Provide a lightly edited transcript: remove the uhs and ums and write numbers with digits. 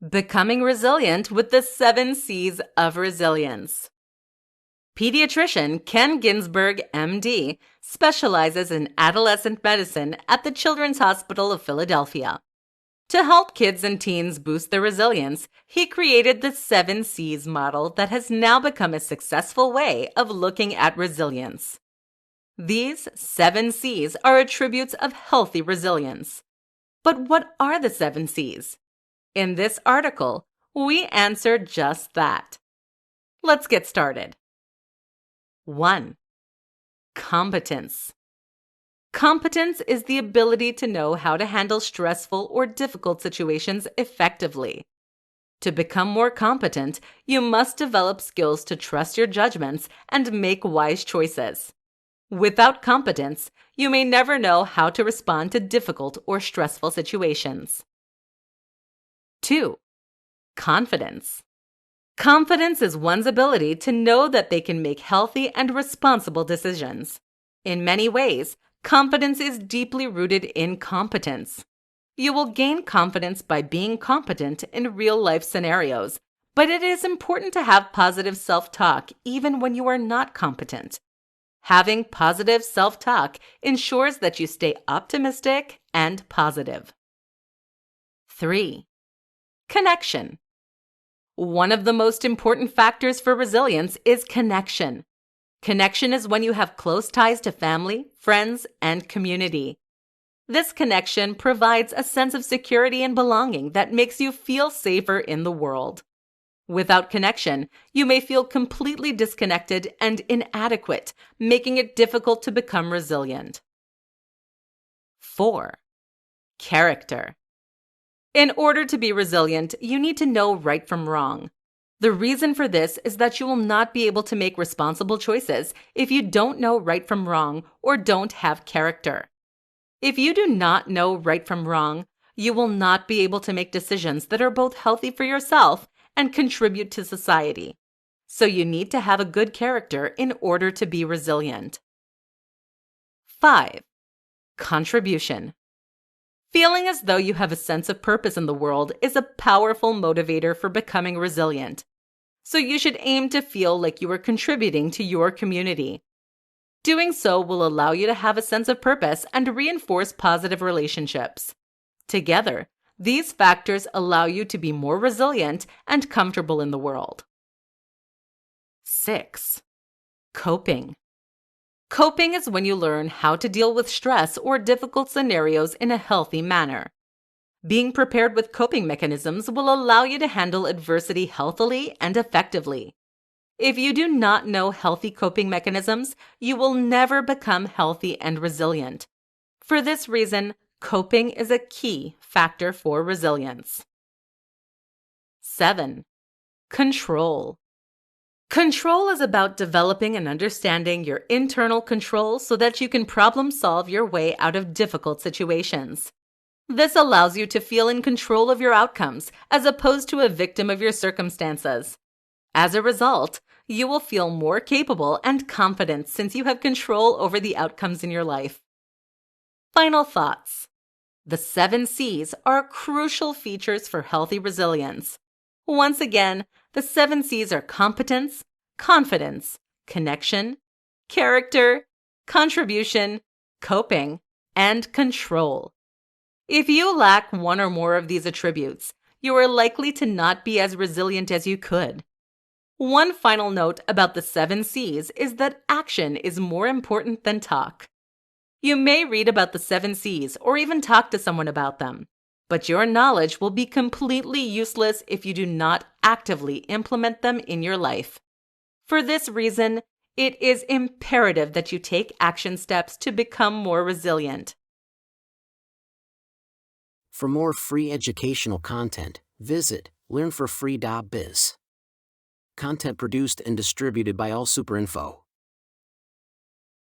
Becoming resilient with the 7 C's of resilience. Pediatrician Ken Ginsberg, MD, specializes in adolescent medicine at the Children's Hospital of Philadelphia. To help kids and teens boost their resilience, he created the 7 C's model that has now become a successful way of looking at resilience. These 7 C's are attributes of healthy resilience. But what are the 7 C's? In this article, we answer just that. Let's get started. 1. Competence. Competence is the ability to know how to handle stressful or difficult situations effectively. To become more competent, you must develop skills to trust your judgments and make wise choices. Without competence, you may never know how to respond to difficult or stressful situations. 2. Confidence. Confidence is one's ability to know that they can make healthy and responsible decisions. In many ways, confidence is deeply rooted in competence. You will gain confidence by being competent in real-life scenarios, but it is important to have positive self-talk even when you are not competent. Having positive self-talk ensures that you stay optimistic and positive. 3. Connection. One of the most important factors for resilience is connection. Connection is when you have close ties to family, friends, and community. This connection provides a sense of security and belonging that makes you feel safer in the world. Without connection, you may feel completely disconnected and inadequate, making it difficult to become resilient. 4. Character. In order to be resilient, you need to know right from wrong. The reason for this is that you will not be able to make responsible choices if you don't know right from wrong or don't have character. If you do not know right from wrong, you will not be able to make decisions that are both healthy for yourself and contribute to society. So you need to have a good character in order to be resilient. 5. Contribution. Feeling as though you have a sense of purpose in the world is a powerful motivator for becoming resilient. So you should aim to feel like you are contributing to your community. Doing so will allow you to have a sense of purpose and reinforce positive relationships. Together, these factors allow you to be more resilient and comfortable in the world. 6. Coping. Coping is when you learn how to deal with stress or difficult scenarios in a healthy manner. Being prepared with coping mechanisms will allow you to handle adversity healthily and effectively. If you do not know healthy coping mechanisms, you will never become healthy and resilient. For this reason, coping is a key factor for resilience. 7. Control. Control is about developing and understanding your internal control so that you can problem solve your way out of difficult situations. This allows you to feel in control of your outcomes as opposed to a victim of your circumstances. As a result, you will feel more capable and confident since you have control over the outcomes in your life. Final thoughts. The 7 C's are crucial features for healthy resilience. Once again, the 7 C's are competence, confidence, connection, character, contribution, coping, and control. If you lack one or more of these attributes, you are likely to not be as resilient as you could. One final note about the 7 C's is that action is more important than talk. You may read about the 7 C's or even talk to someone about them, but your knowledge will be completely useless if you do not actively implement them in your life. For this reason, it is imperative that you take action steps to become more resilient. For more free educational content, visit learnforfree.biz. Content produced and distributed by AllSuperInfo.